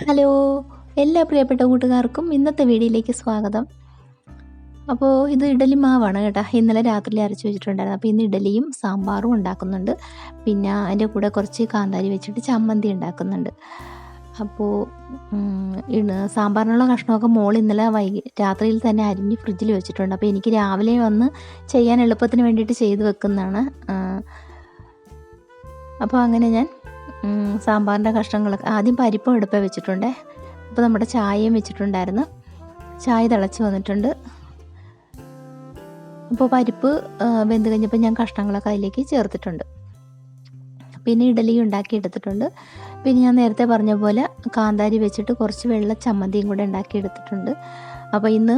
Hello! എല്ലാ പ്രിയപ്പെട്ട കൂട്ടുകാർക്കും ഇന്നത്തെ വീഡിയോയിലേക്ക് സ്വാഗതം. അപ്പോൾ ഇത് ഇഡലി മാവാണ് കേട്ടോ. ഇന്നലെ രാത്രിയിൽ അരച്ച് വെച്ചിട്ടുണ്ടായിരുന്നു. അപ്പോൾ ഇന്ന് ഇഡലിയും സാമ്പാറും ഉണ്ടാക്കുന്നുണ്ട്. പിന്നെ അതിൻ്റെ കൂടെ കുറച്ച് കാന്താരി വെച്ചിട്ട് ചമ്മന്തി ഉണ്ടാക്കുന്നുണ്ട്. അപ്പോൾ സാമ്പാറിനുള്ള കഷ്ണമൊക്കെ മോൾ ഇന്നലെ രാത്രിയിൽ തന്നെ അരിഞ്ഞ് ഫ്രിഡ്ജിൽ വെച്ചിട്ടുണ്ട്. അപ്പോൾ എനിക്ക് രാവിലെ വന്ന് ചെയ്യാൻ എളുപ്പത്തിന് വേണ്ടിയിട്ട് ചെയ്ത് വെക്കുന്നതാണ്. അപ്പോൾ അങ്ങനെ ഞാൻ സാമ്പാറിൻ്റെ കഷ്ണങ്ങളൊക്കെ ആദ്യം പരിപ്പും അടുപ്പിൽ വെച്ചിട്ടുണ്ടേ. അപ്പോൾ നമ്മുടെ ചായയും വെച്ചിട്ടുണ്ടായിരുന്നു. ചായ തിളച്ച് വന്നിട്ടുണ്ട്. അപ്പോൾ പരിപ്പ് വെന്ത് കഴിഞ്ഞപ്പോൾ ഞാൻ കഷ്ണങ്ങളൊക്കെ അതിലേക്ക് ചേർത്തിട്ടുണ്ട്. പിന്നെ ഇഡലി ഉണ്ടാക്കി എടുത്തിട്ടുണ്ട്. പിന്നെ ഞാൻ നേരത്തെ പറഞ്ഞ പോലെ കാന്താരി വെച്ചിട്ട് കുറച്ച് വെള്ള ചമ്മന്തിയും കൂടെ ഉണ്ടാക്കി എടുത്തിട്ടുണ്ട്. അപ്പോൾ ഇന്ന്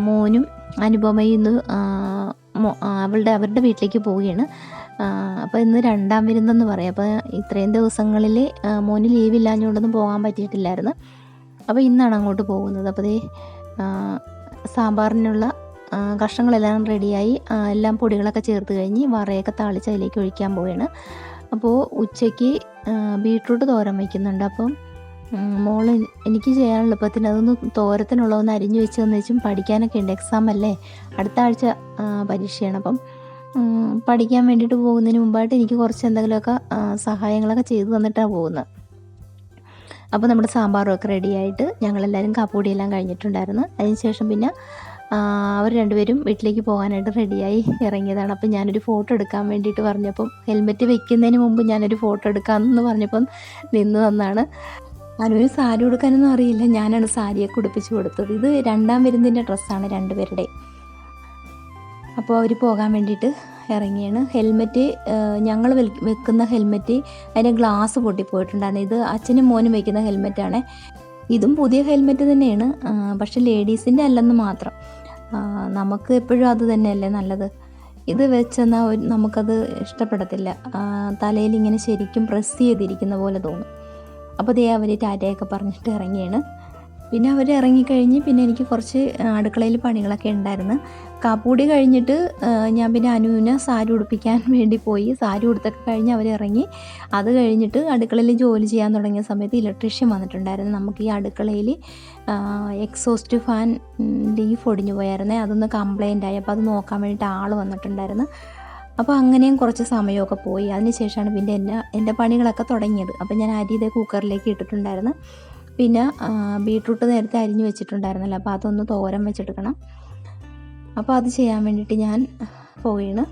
മോനും അനുപമയും ഇന്ന് അവരുടെ വീട്ടിലേക്ക് പോവുകയാണ്. അപ്പോൾ ഇന്ന് രണ്ടാം വിരുന്നെന്ന് പറയാം. അപ്പോൾ ഇത്രയും ദിവസങ്ങളിൽ മോന് ലീവില്ലാഞ്ഞുകൊണ്ടൊന്നും പോകാൻ പറ്റിയിട്ടില്ലായിരുന്നു. അപ്പോൾ ഇന്നാണ് അങ്ങോട്ട് പോകുന്നത്. അപ്പോൾ സാമ്പാറിനുള്ള കഷ്ണങ്ങളെല്ലാം റെഡിയായി, എല്ലാം പൊടികളൊക്കെ ചേർത്ത് കഴിഞ്ഞ് വറയൊക്കെ താളിച്ച് അതിലേക്ക് ഒഴിക്കാൻ പോവുകയാണ്. അപ്പോൾ ഉച്ചയ്ക്ക് ബീട്രൂട്ട് തോരൻ വയ്ക്കുന്നുണ്ട്. അപ്പം മോൾ എനിക്ക് ചെയ്യാൻ എളുപ്പത്തിന് അതൊന്ന് തോരത്തിനുള്ളതൊന്ന് അരിഞ്ഞു വെച്ചതെന്ന് വെച്ചും പഠിക്കാനൊക്കെ ഉണ്ട്, എക്സാം അല്ലേ, അടുത്ത ആഴ്ച പരീക്ഷയാണ്. അപ്പം പഠിക്കാൻ വേണ്ടിയിട്ട് പോകുന്നതിന് മുമ്പായിട്ട് എനിക്ക് കുറച്ച് എന്തെങ്കിലുമൊക്കെ സഹായങ്ങളൊക്കെ ചെയ്തു തന്നിട്ടാണ് പോകുന്നത്. അപ്പോൾ നമ്മുടെ സാമ്പാറുമൊക്കെ റെഡിയായിട്ട് ഞങ്ങളെല്ലാവരും കാപ്പുപൊടിയെല്ലാം കഴിഞ്ഞിട്ടുണ്ടായിരുന്നു. അതിനുശേഷം പിന്നെ അവർ രണ്ടുപേരും വീട്ടിലേക്ക് പോകാനായിട്ട് റെഡിയായി ഇറങ്ങിയതാണ്. അപ്പം ഞാനൊരു ഫോട്ടോ എടുക്കാൻ വേണ്ടിയിട്ട് പറഞ്ഞപ്പം ഹെൽമെറ്റ് വെക്കുന്നതിന് മുമ്പ് ഞാനൊരു ഫോട്ടോ എടുക്കാമെന്ന് പറഞ്ഞപ്പം നിന്ന് തന്നാണ്. അനുവിന് സാരി ഉടുക്കാനൊന്നും അറിയില്ല, ഞാനാണ് സാരിയൊക്കെ ഉടുപ്പിച്ച് കൊടുത്തത്. ഇത് രണ്ടാം വിരുന്നിൻ്റെ ഡ്രസ്സാണ് രണ്ടുപേരുടെ. അപ്പോൾ അവർ പോകാൻ വേണ്ടിയിട്ട് ഇറങ്ങിയാണ്. ഹെൽമെറ്റ് ഞങ്ങൾ വെക്കുന്ന ഹെൽമെറ്റ് അതിൻ്റെ ഗ്ലാസ് പൊട്ടിപ്പോയിട്ടുണ്ടായിരുന്നു. ഇത് അച്ഛനും മോനും വയ്ക്കുന്ന ഹെൽമെറ്റാണ്. ഇതും പുതിയ ഹെൽമെറ്റ് തന്നെയാണ്, പക്ഷെ ലേഡീസിൻ്റെ അല്ലെന്ന് മാത്രം. നമുക്ക് എപ്പോഴും അത് തന്നെയല്ലേ നല്ലത്. ഇത് വെച്ചെന്നാൽ നമുക്കത് ഇഷ്ടപ്പെടത്തില്ല. തലയിൽ ഇങ്ങനെ ശരിക്കും പ്രസ് ചെയ്തിരിക്കുന്ന പോലെ തോന്നും. അപ്പോൾ അവർ ടാറ്റയൊക്കെ പറഞ്ഞിട്ട് ഇറങ്ങിയാണ്. പിന്നെ അവർ ഇറങ്ങിക്കഴിഞ്ഞ് പിന്നെ എനിക്ക് കുറച്ച് അടുക്കളയിൽ പണികളൊക്കെ ഉണ്ടായിരുന്നു. കാപ്പൂടി കഴിഞ്ഞിട്ട് ഞാൻ പിന്നെ അനുവിനെ സാരി ഉടുപ്പിക്കാൻ വേണ്ടി പോയി. സാരി ഉടുത്തൊക്കെ കഴിഞ്ഞ് അവർ ഇറങ്ങി. അത് കഴിഞ്ഞിട്ട് അടുക്കളയിൽ ജോലി ചെയ്യാൻ തുടങ്ങിയ സമയത്ത് ഇലക്ട്രീഷ്യൻ വന്നിട്ടുണ്ടായിരുന്നു. നമുക്ക് ഈ അടുക്കളയിൽ എക്സോസ്റ്റ് ഫാൻ ലീഫ് ഒടിഞ്ഞു പോയായിരുന്നേ, അതൊന്ന് കംപ്ലൈൻ്റ് ആയി. അപ്പോൾ അത് നോക്കാൻ വേണ്ടിയിട്ട് ആൾ വന്നിട്ടുണ്ടായിരുന്നു. അപ്പോൾ അങ്ങനെയും കുറച്ച് സമയമൊക്കെ പോയി. അതിന് ശേഷമാണ് പിന്നെ എൻ്റെ പണികളൊക്കെ തുടങ്ങിയത്. അപ്പോൾ ഞാൻ അരി ഇതേ കുക്കറിലേക്ക് ഇട്ടിട്ടുണ്ടായിരുന്നു. പിന്നെ ബീട്രൂട്ട് നേരത്തെ അരിഞ്ഞ് വെച്ചിട്ടുണ്ടായിരുന്നല്ലോ, അപ്പോൾ അതൊന്ന് തോരൻ വെച്ചെടുക്കണം. അപ്പോൾ അത് ചെയ്യാൻ വേണ്ടിയിട്ട് ഞാൻ പോവുകയാണ്.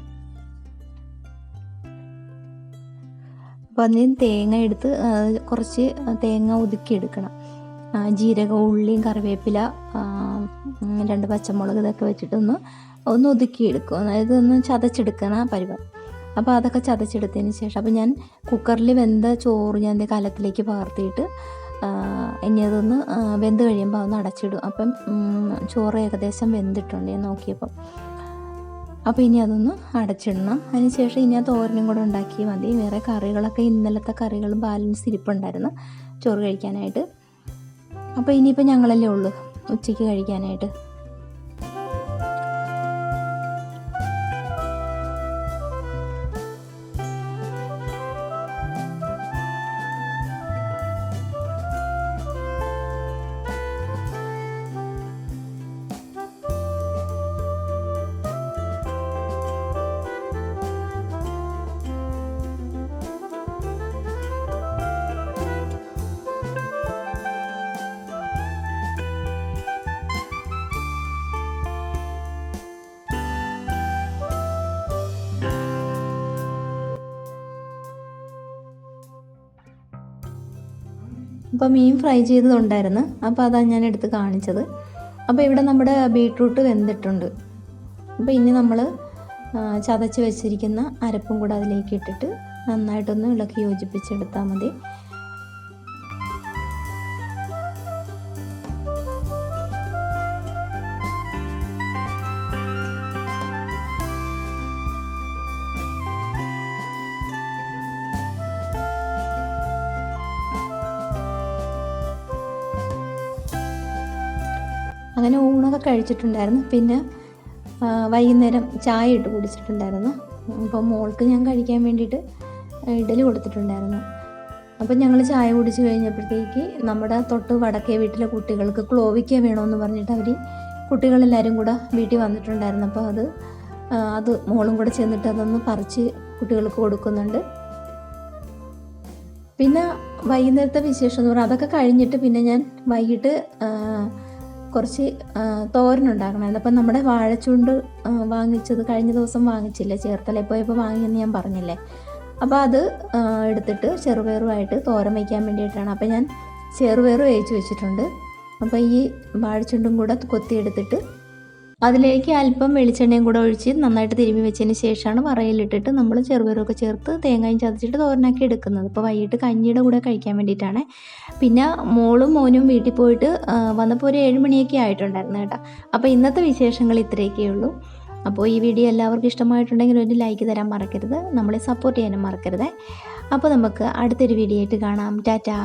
അപ്പോൾ അതിന് തേങ്ങ എടുത്ത് കുറച്ച് തേങ്ങ ഒതുക്കിയെടുക്കണം. ജീരകം, ഉള്ളിയും, കറിവേപ്പില, 2 പച്ചമുളക് ഇതൊക്കെ വെച്ചിട്ടൊന്ന് ഒതുക്കിയെടുക്കും. അതായത് ഒന്ന് ചതച്ചെടുക്കണ പരുവം. അപ്പോൾ അതൊക്കെ ചതച്ചെടുത്തതിന് ശേഷം അപ്പോൾ ഞാൻ കുക്കറിൽ വെന്ത ചോറ് ഞാൻ കലത്തിലേക്ക് പകർത്തിയിട്ട് ഇനി അതൊന്ന് വെന്ത് കഴിയുമ്പോൾ അതൊന്ന് അടച്ചിടും. അപ്പം ചോറ് ഏകദേശം വെന്തിട്ടുണ്ട് ഞാൻ നോക്കിയപ്പം. അപ്പോൾ ഇനി അതൊന്ന് അടച്ചിടണം. അതിന് ശേഷം ഇനി ആ തോരനും കൂടെ ഉണ്ടാക്കിയാൽ മതി. വേറെ കറികളൊക്കെ ഇന്നലത്തെ കറികളും ബാലൻസ് ഇരിപ്പുണ്ടായിരുന്നു ചോറ് കഴിക്കാനായിട്ട്. അപ്പോൾ ഇനിയിപ്പോൾ ഞങ്ങളല്ലേ ഉള്ളൂ ഉച്ചയ്ക്ക് കഴിക്കാനായിട്ട്. അപ്പോൾ മീൻ ഫ്രൈ ചെയ്തതുണ്ടായിരുന്നു, അപ്പോൾ അതാണ് ഞാൻ എടുത്ത് കാണിച്ചത്. അപ്പോൾ ഇവിടെ നമ്മുടെ ബീട്രൂട്ട് വെന്തിട്ടുണ്ട്. അപ്പോൾ ഇനി നമ്മൾ ചതച്ച് വെച്ചിരിക്കുന്ന അരപ്പും കൂടെ അതിലേക്ക് ഇട്ടിട്ട് നന്നായിട്ടൊന്ന് ഇളക്കി യോജിപ്പിച്ചെടുത്താൽ മതി. അങ്ങനെ ഊണൊക്കെ കഴിച്ചിട്ടുണ്ടായിരുന്നു. പിന്നെ വൈകുന്നേരം ചായ ഇട്ട് കുടിച്ചിട്ടുണ്ടായിരുന്നു. അപ്പോൾ മോൾക്ക് ഞാൻ കഴിക്കാൻ വേണ്ടിയിട്ട് ഇഡലി കൊടുത്തിട്ടുണ്ടായിരുന്നു. അപ്പം ഞങ്ങൾ ചായ കുടിച്ച് കഴിഞ്ഞപ്പോഴത്തേക്ക് നമ്മുടെ തൊട്ട് വടക്കേ വീട്ടിലെ കുട്ടികൾക്ക് ക്ലോവിക്ക വേണമെന്ന് പറഞ്ഞിട്ട് അവർ കുട്ടികളെല്ലാവരും കൂടെ വീട്ടിൽ വന്നിട്ടുണ്ടായിരുന്നു. അപ്പോൾ അത് മോളും കൂടെ ചെന്നിട്ട് അതൊന്ന് പറിച്ച് കുട്ടികൾക്ക് കൊടുക്കുന്നുണ്ട്. പിന്നെ വൈകുന്നേരത്തെ വിശേഷം എന്ന് പറഞ്ഞാൽ അതൊക്കെ കഴിഞ്ഞിട്ട് പിന്നെ ഞാൻ വൈകിട്ട് കുറച്ച് തോരനുണ്ടാക്കണമായിരുന്നു. അപ്പം നമ്മുടെ വാഴച്ചുണ്ട് വാങ്ങിച്ചത് കഴിഞ്ഞ ദിവസം വാങ്ങിച്ചില്ലേ, ചേർത്തലയിൽ പോയപ്പോൾ വാങ്ങിയെന്ന് ഞാൻ പറഞ്ഞില്ലേ. അപ്പോൾ അത് എടുത്തിട്ട് ചെറുപയറുമായിട്ട് തോരൻ വയ്ക്കാൻ വേണ്ടിയിട്ടാണ്. അപ്പോൾ ഞാൻ ചെറുപയർ വേവിച്ച് വെച്ചിട്ടുണ്ട്. അപ്പോൾ ഈ വാഴച്ചുണ്ടും കൂടെ കൊത്തിയെടുത്തിട്ട് അതിലേക്ക് അല്പം വെളിച്ചെണ്ണയും കൂടെ ഒഴിച്ച് നന്നായിട്ട് തിരുമ്മി വെച്ചതിന് ശേഷമാണ് വറയിലിട്ടിട്ട് നമ്മൾ ചെറുപയറൊക്കെ ചേർത്ത് തേങ്ങയും ചതച്ചിട്ട് തോരനാക്കി എടുക്കുന്നത്. ഇപ്പോൾ വൈകിട്ട് കഞ്ഞിയുടെ കൂടെ കഴിക്കാൻ വേണ്ടിയിട്ടാണ്. പിന്നെ മോളും മോനും വീട്ടിൽ പോയിട്ട് വന്നപ്പോൾ ഒരു 7 മണിയൊക്കെ ആയിട്ടുണ്ടായിരുന്നു കേട്ടോ. അപ്പോൾ ഇന്നത്തെ വിശേഷങ്ങൾ ഇത്രയൊക്കെ ഉള്ളൂ. അപ്പോൾ ഈ വീഡിയോ എല്ലാവർക്കും ഇഷ്ടമായിട്ടുണ്ടെങ്കിൽ ഒരു ലൈക്ക് തരാൻ മറക്കരുത്, നമ്മളെ സപ്പോർട്ട് ചെയ്യാനും മറക്കരുത്. അപ്പോൾ നമുക്ക് അടുത്തൊരു വീഡിയോ ആയിട്ട് കാണാം. ടാറ്റാ.